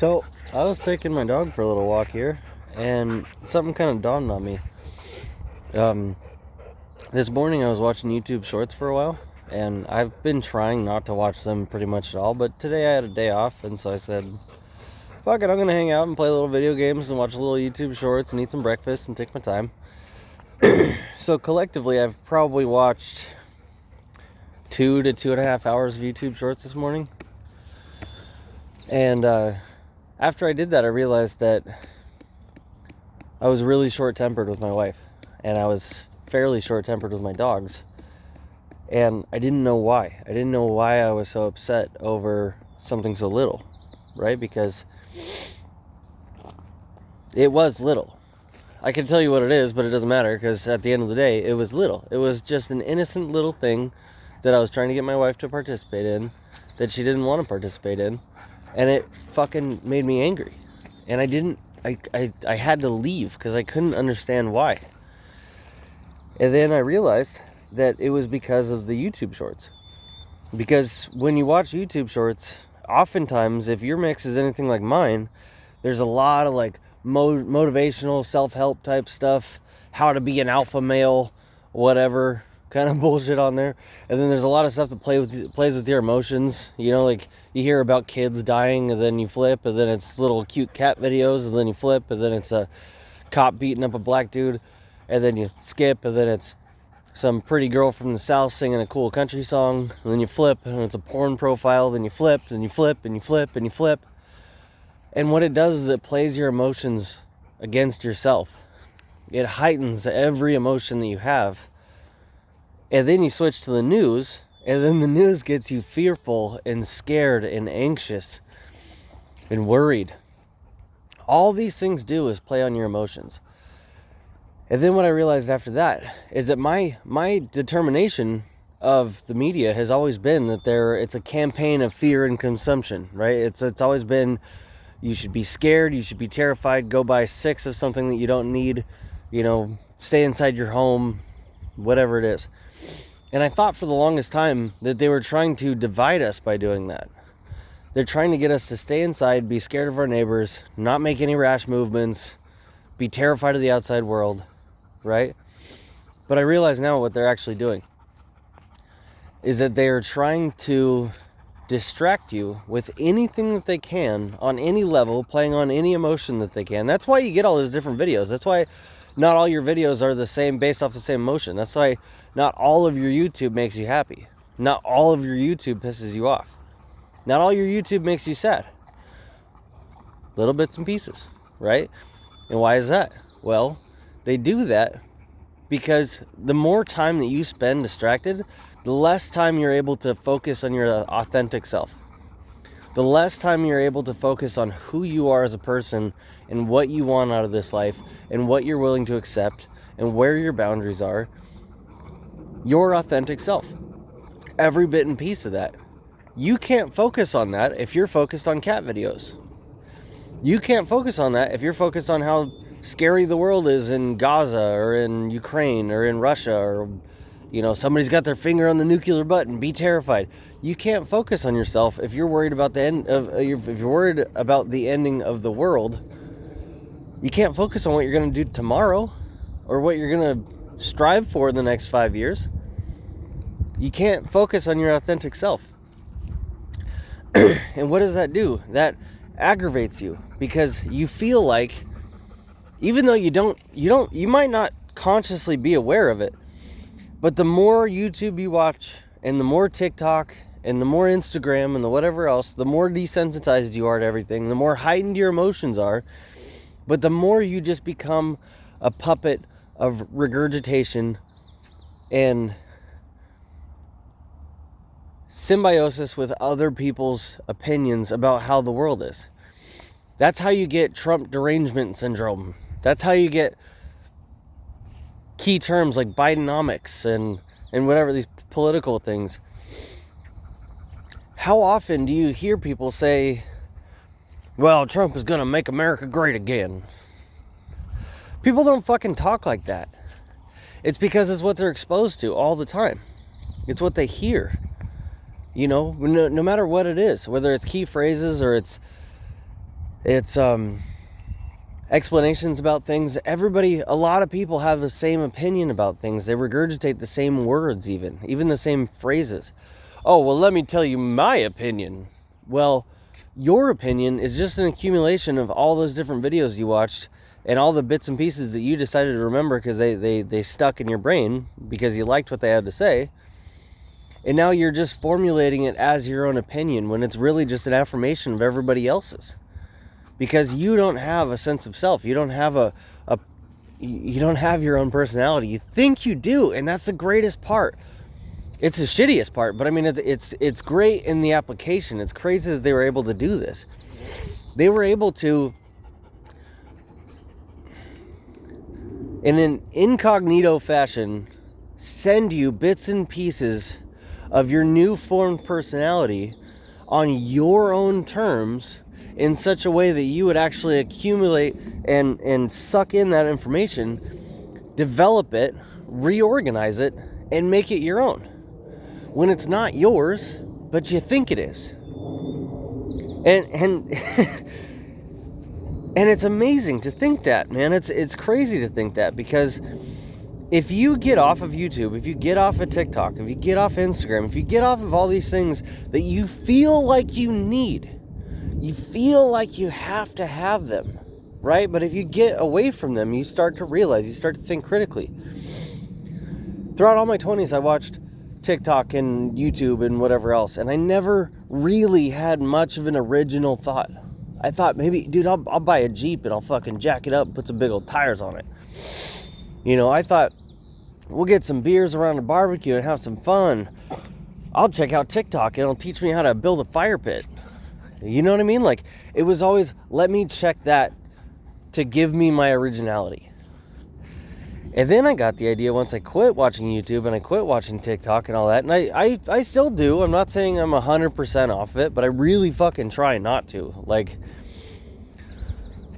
So, I was taking my dog for a little walk here, and something kind of dawned on me. Um, this morning I was watching YouTube Shorts for a while, and I've been trying not to watch them pretty much at all, but today I had a day off, and so I said, fuck it, I'm gonna hang out and play little video games and watch a little YouTube Shorts and eat some breakfast and take my time. So collectively, I've probably watched 2 to 2.5 hours of YouTube Shorts this morning, and after I did that, I realized that I was really short-tempered with my wife, and I was fairly short-tempered with my dogs, and I didn't know why. I didn't know why I was so upset over something so little, right? Because it was little. I can tell you what it is, but it doesn't matter, because at the end of the day, it was little. It was just an innocent little thing that I was trying to get my wife to participate in, that she didn't want to participate in, and it fucking made me angry. And I had to leave because I couldn't understand why. And then I realized that it was because of the YouTube Shorts. Because when you watch YouTube Shorts, oftentimes, if your mix is anything like mine, there's a lot of like motivational, self-help type stuff, how to be an alpha male, whatever kind of bullshit on there. And then there's a lot of stuff that plays with your emotions. You know, like you hear about kids dying, and then you flip, and then it's little cute cat videos, and then you flip, and then it's a cop beating up a black dude, and then you skip, and then it's some pretty girl from the South singing a cool country song, and then you flip, and it's a porn profile, then you flip, and you flip, and you flip, and you flip. And what it does is it plays your emotions against yourself. It heightens every emotion that you have. And then you switch to the news, and then the news gets you fearful and scared and anxious and worried. All these things do is play on your emotions. And then what I realized after that is that my determination of the media has always been that it's a campaign of fear and consumption, right? It's always been, you should be scared, you should be terrified, go buy 6 of something that you don't need, stay inside your home, whatever it is. And I thought for the longest time that they were trying to divide us by doing that. They're trying to get us to stay inside, be scared of our neighbors, not make any rash movements, be terrified of the outside world, right? But I realize now what they're actually doing is that they are trying to distract you with anything that they can on any level, playing on any emotion that they can. That's why you get all those different videos. That's why not all your videos are the same, based off the same emotion. That's why not all of your YouTube makes you happy. Not all of your YouTube pisses you off. Not all your YouTube makes you sad. Little bits and pieces, right? And why is that? Well, they do that because the more time that you spend distracted, the less time you're able to focus on your authentic self. The less time you're able to focus on who you are as a person and what you want out of this life and what you're willing to accept and where your boundaries are. Your authentic self. Every bit and piece of that. You can't focus on that if you're focused on cat videos. You can't focus on that if you're focused on how scary the world is in Gaza or in Ukraine or in Russia, or somebody's got their finger on the nuclear button, be terrified. You can't focus on yourself if you're worried about if you're worried about the ending of the world. You can't focus on what you're going to do tomorrow or what you're going to strive for in the next 5 years. You can't focus on your authentic self. And what does that do? That aggravates you, because you feel like, even though you might not consciously be aware of it, but the more YouTube you watch, and the more TikTok, and the more Instagram, and the whatever else, the more desensitized you are to everything, the more heightened your emotions are, but the more you just become a puppet of regurgitation and symbiosis with other people's opinions about how the world is. That's how you get Trump derangement syndrome. That's how you get key terms like Bidenomics and whatever, these political things. How often do you hear people say, well, Trump is going to make America great again? People don't fucking talk like that. It's because it's what they're exposed to all the time. It's what they hear. No matter what it is, whether it's key phrases or it's It's explanations about things. A lot of people have the same opinion about things. They regurgitate the same words, even the same phrases. Oh, well, let me tell you my opinion. Well, your opinion is just an accumulation of all those different videos you watched and all the bits and pieces that you decided to remember because they stuck in your brain because you liked what they had to say. And now you're just formulating it as your own opinion when it's really just an affirmation of everybody else's. Because you don't have a sense of self. You don't have you don't have your own personality. You think you do, and that's the greatest part. It's the shittiest part, but I mean, it's great in the application. It's crazy that they were able to do this. They were able to, in an incognito fashion, send you bits and pieces of your new formed personality on your own terms in such a way that you would actually accumulate and suck in that information, develop it, reorganize it, and make it your own. When it's not yours, but you think it is. And and it's amazing to think that, man. It's crazy to think that, because if you get off of YouTube, if you get off of TikTok, if you get off Instagram, if you get off of all these things that you feel like you need, you feel like you have to have them, right? But if you get away from them, you start to realize, you start to think critically. Throughout all my 20s, I watched TikTok and YouTube and whatever else, and I never really had much of an original thought. I thought, maybe, dude, I'll buy a Jeep and I'll fucking jack it up and put some big old tires on it. You know, I thought, we'll get some beers around a barbecue and have some fun. I'll check out TikTok and it'll teach me how to build a fire pit. You know what I mean? Like, it was always, let me check that to give me my originality. And then I got the idea once I quit watching YouTube and I quit watching TikTok and all that. And I still do. I'm not saying I'm 100% off of it, but I really fucking try not to. Like,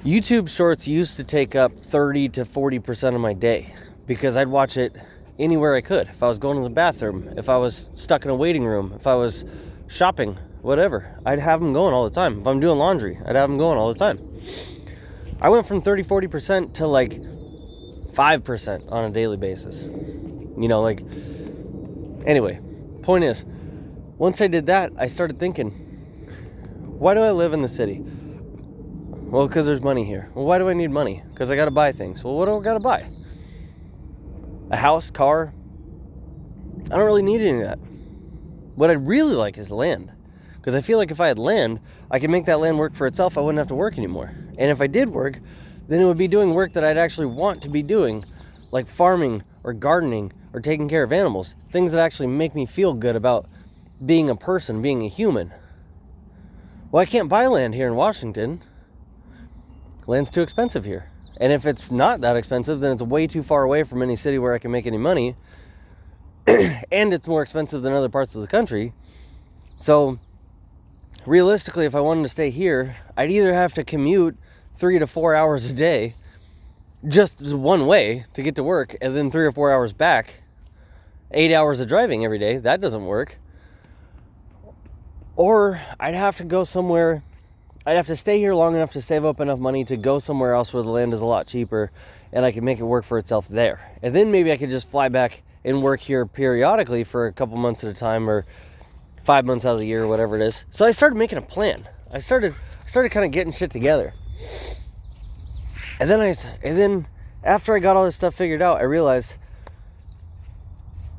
YouTube Shorts used to take up 30 to 40% of my day because I'd watch it anywhere I could. If I was going to the bathroom, if I was stuck in a waiting room, if I was shopping, whatever, I'd have them going all the time. If I'm doing laundry, I'd have them going all the time. I went from 30-40% to like 5% on a daily basis. You know, like, anyway, point is, once I did that, I started thinking, why do I live in the city? Well, because there's money here. Well, why do I need money? Because I got to buy things. Well, what do I got to buy? A house, car? I don't really need any of that. What I'd really like is land. Because I feel like if I had land, I could make that land work for itself. I wouldn't have to work anymore. And if I did work, then it would be doing work that I'd actually want to be doing, like farming or gardening or taking care of animals. Things that actually make me feel good about being a person, being a human. Well, I can't buy land here in Washington. Land's too expensive here. And if it's not that expensive, then it's way too far away from any city where I can make any money. And it's more expensive than other parts of the country. So realistically, if I wanted to stay here, I'd either have to commute 3 to 4 hours a day, just one way to get to work, and then 3 or 4 hours back, 8 hours of driving every day. That doesn't work. Or I'd have to go somewhere. I'd have to stay here long enough to save up enough money to go somewhere else where the land is a lot cheaper and I can make it work for itself there. And then maybe I could just fly back and work here periodically for a couple months at a time, or 5 months out of the year, or whatever it is. So I started making a plan. I started kind of getting shit together. And then after I got all this stuff figured out, I realized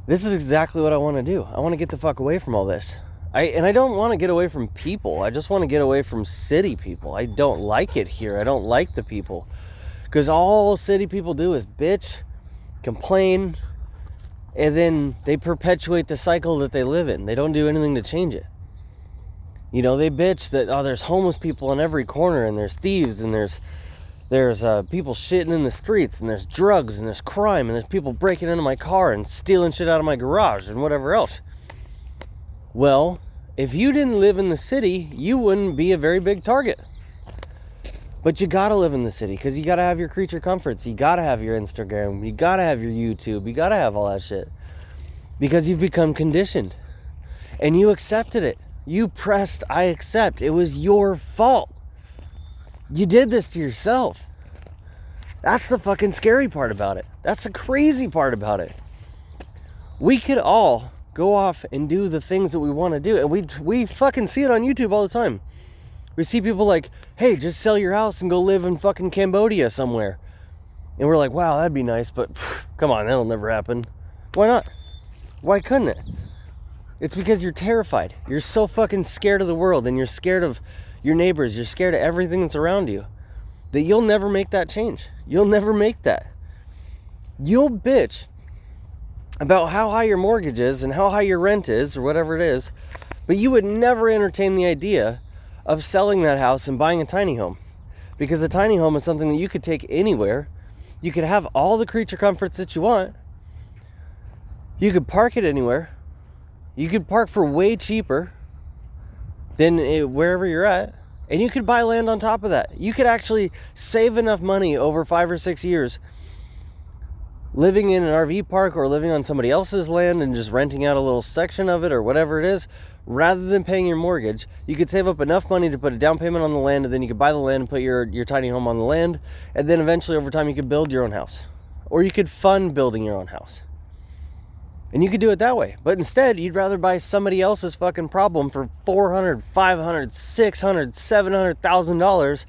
this is exactly what I want to do. I want to get the fuck away from all this. I don't want to get away from people. I just want to get away from city people. I don't like it here. I don't like the people. Because all city people do is bitch, complain, and then they perpetuate the cycle that they live in. They don't do anything to change it. You know, they bitch that, oh, there's homeless people on every corner, and there's thieves, and there's people shitting in the streets, and there's drugs, and there's crime, and there's people breaking into my car and stealing shit out of my garage and whatever else. Well, if you didn't live in the city, you wouldn't be a very big target. But you gotta live in the city because you gotta have your creature comforts. You gotta have your Instagram. You gotta have your YouTube. You gotta have all that shit. Because you've become conditioned. And you accepted it. You pressed I accept. It was your fault. You did this to yourself. That's the fucking scary part about it. That's the crazy part about it. We could all go off and do the things that we want to do. And we fucking see it on YouTube all the time. We see people like, hey, just sell your house and go live in fucking Cambodia somewhere. And we're like, wow, that'd be nice, but come on, that'll never happen. Why not? Why couldn't it? It's because you're terrified. You're so fucking scared of the world, and you're scared of your neighbors. You're scared of everything that's around you, that you'll never make that change. You'll never make that. You'll bitch about how high your mortgage is and how high your rent is, or whatever it is, but you would never entertain the idea of selling that house and buying a tiny home, because a tiny home is something that you could take anywhere. You could have all the creature comforts that you want. You could park it anywhere. You could park for way cheaper than wherever you're at, and you could buy land on top of that. You could actually save enough money over 5 or 6 years living in an RV park or living on somebody else's land and just renting out a little section of it or whatever it is, rather than paying your mortgage. You could save up enough money to put a down payment on the land, and then you could buy the land and put your tiny home on the land, and then eventually over time you could build your own house, or you could fund building your own house. And you could do it that way. But instead, you'd rather buy somebody else's fucking problem for $400, $500, $600, $700,000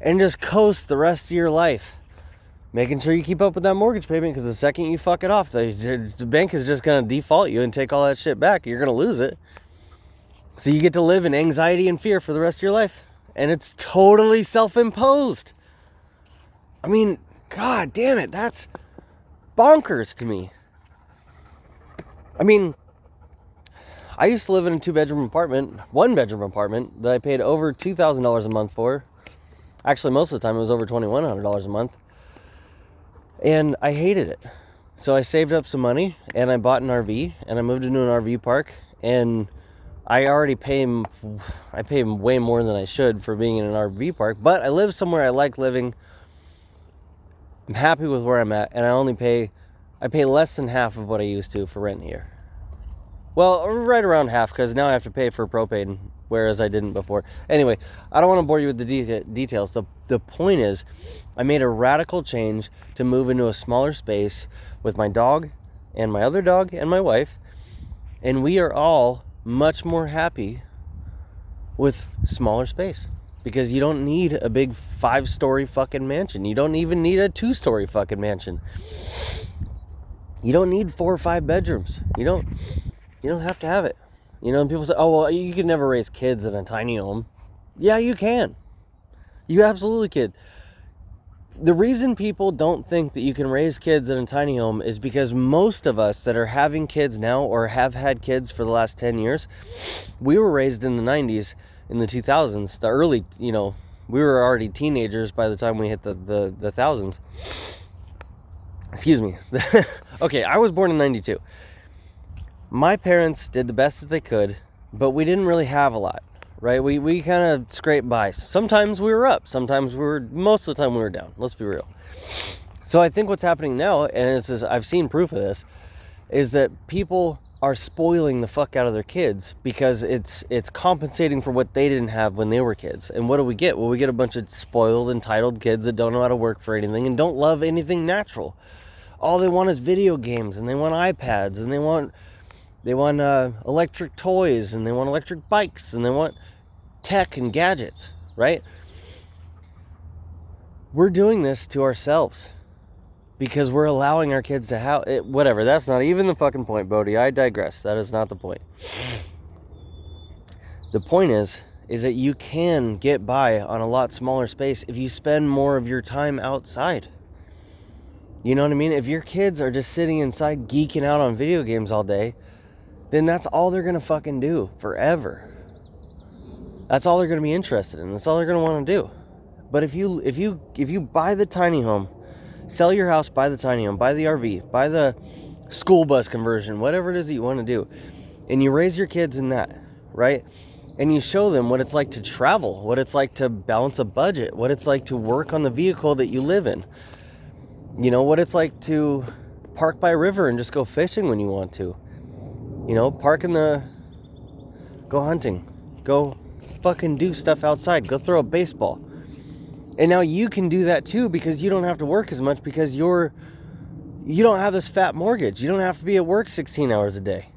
and just coast the rest of your life, making sure you keep up with that mortgage payment, because the second you fuck it off, the bank is just going to default you and take all that shit back. You're going to lose it. So you get to live in anxiety and fear for the rest of your life. And it's totally self-imposed. I mean, god damn it, that's bonkers to me. I mean, I used to live in a 1-bedroom apartment that I paid over $2,000 a month for. Actually, most of the time it was over $2,100 a month. And I hated it. So I saved up some money and I bought an RV and I moved into an RV park, and I already pay way more than I should for being in an RV park, but I live somewhere I like living. I'm happy with where I'm at, and I pay less than half of what I used to for rent here. Well, right around half, because now I have to pay for propane, whereas I didn't before. Anyway, I don't want to bore you with the details. The point is, I made a radical change to move into a smaller space with my dog and my other dog and my wife, and we are all much more happy with smaller space, because you don't need a big 5-story fucking mansion. You don't even need a 2-story fucking mansion. You don't need 4 or 5 bedrooms. You don't have to have it. You know, and people say, oh, well, you can never raise kids in a tiny home. Yeah, you can. You absolutely can. The reason people don't think that you can raise kids in a tiny home is because most of us that are having kids now, or have had kids for the last 10 years, we were raised in the 90s, in the 2000s, the early, we were already teenagers by the time we hit the thousands. Excuse me. Okay, I was born in 92. My parents did the best that they could, but we didn't really have a lot, right? We kind of scraped by. Sometimes we were up. Most of the time we were down. Let's be real. So I think what's happening now, and I've seen proof of this, is that people are spoiling the fuck out of their kids, because it's compensating for what they didn't have when they were kids. And what do we get? Well, we get a bunch of spoiled, entitled kids that don't know how to work for anything and don't love anything natural. All they want is video games, and they want iPads, and they want electric toys, and they want electric bikes, and they want tech and gadgets, right? We're doing this to ourselves because we're allowing our kids to have it. Whatever, that's not even the fucking point, Bodhi. I digress. That is not the point. The point is that you can get by on a lot smaller space if you spend more of your time outside. You know what I mean? If your kids are just sitting inside geeking out on video games all day, then that's all they're going to fucking do forever. That's all they're going to be interested in. That's all they're going to want to do. But if you buy the tiny home, sell your house, buy the tiny home, buy the RV, buy the school bus conversion, whatever it is that you want to do, and you raise your kids in that, right? And you show them what it's like to travel, what it's like to balance a budget, what it's like to work on the vehicle that you live in. You know, what it's like to park by a river and just go fishing when you want to. You know, go hunting, go fucking do stuff outside, go throw a baseball. And now you can do that too because you don't have to work as much because you don't have this fat mortgage. You don't have to be at work 16 hours a day.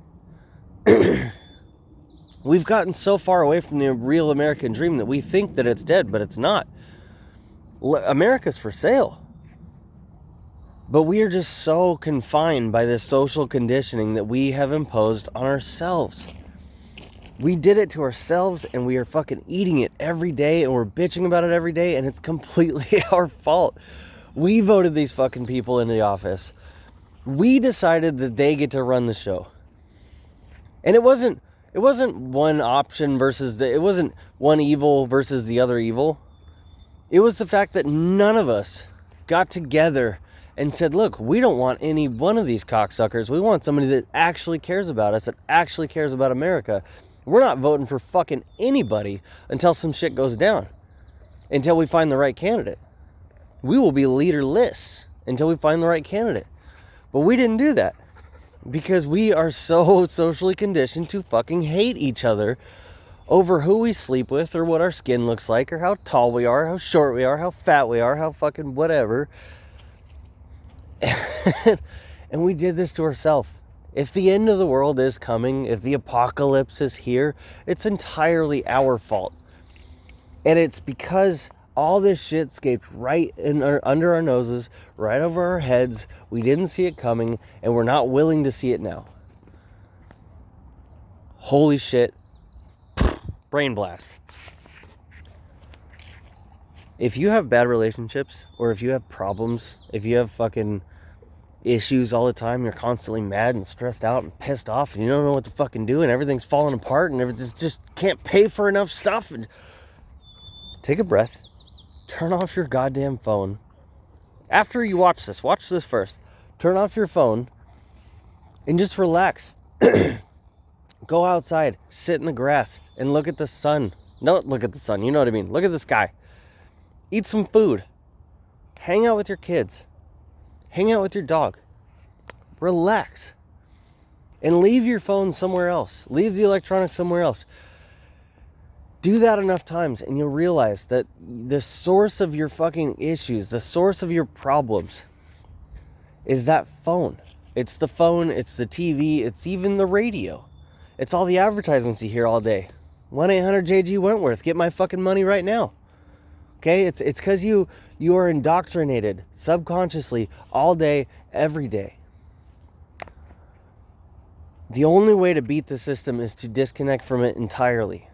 We've gotten so far away from the real American dream that we think that it's dead, but it's not. America's for sale. But we are just so confined by this social conditioning that we have imposed on ourselves. We did it to ourselves and we are fucking eating it every day and we're bitching about it every day and it's completely our fault. We voted these fucking people into the office. We decided that they get to run the show. And it wasn't one option versus it wasn't one evil versus the other evil. It was the fact that none of us got together and said, look, we don't want any one of these cocksuckers. We want somebody that actually cares about us, that actually cares about America. We're not voting for fucking anybody until some shit goes down. Until we find the right candidate. We will be leaderless until we find the right candidate. But we didn't do that. Because we are so socially conditioned to fucking hate each other over who we sleep with or what our skin looks like or how tall we are, how short we are, how fat we are, how fucking whatever. And we did this to ourselves. If the end of the world is coming, if the apocalypse is here, it's entirely our fault. And it's because all this shit escaped right under our noses, right over our heads. We didn't see it coming, and we're not willing to see it now. Holy shit. Brain blast. If you have bad relationships, or if you have problems, if you have fucking issues all the time, you're constantly mad and stressed out and pissed off and you don't know what to fucking do and everything's falling apart and everything's just can't pay for enough stuff, and take a breath, turn off your goddamn phone. After you watch this first, turn off your phone and just relax. Go outside, sit in the grass and look at the sun. Don't look at the sun, you know what I mean. Look at the sky. Eat some food. Hang out with your kids. Hang out with your dog. Relax. And leave your phone somewhere else. Leave the electronics somewhere else. Do that enough times and you'll realize that the source of your fucking issues, the source of your problems is that phone. It's the phone, it's the TV, it's even the radio. It's all the advertisements you hear all day. 1-800-JG Wentworth, get my fucking money right now. Okay, it's because you are indoctrinated subconsciously all day, every day. The only way to beat the system is to disconnect from it entirely.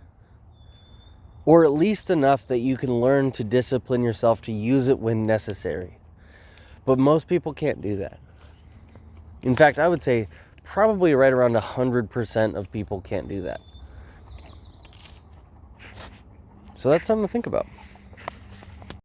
Or at least enough that you can learn to discipline yourself to use it when necessary. But most people can't do that. In fact, I would say probably right around 100% of people can't do that. So that's something to think about.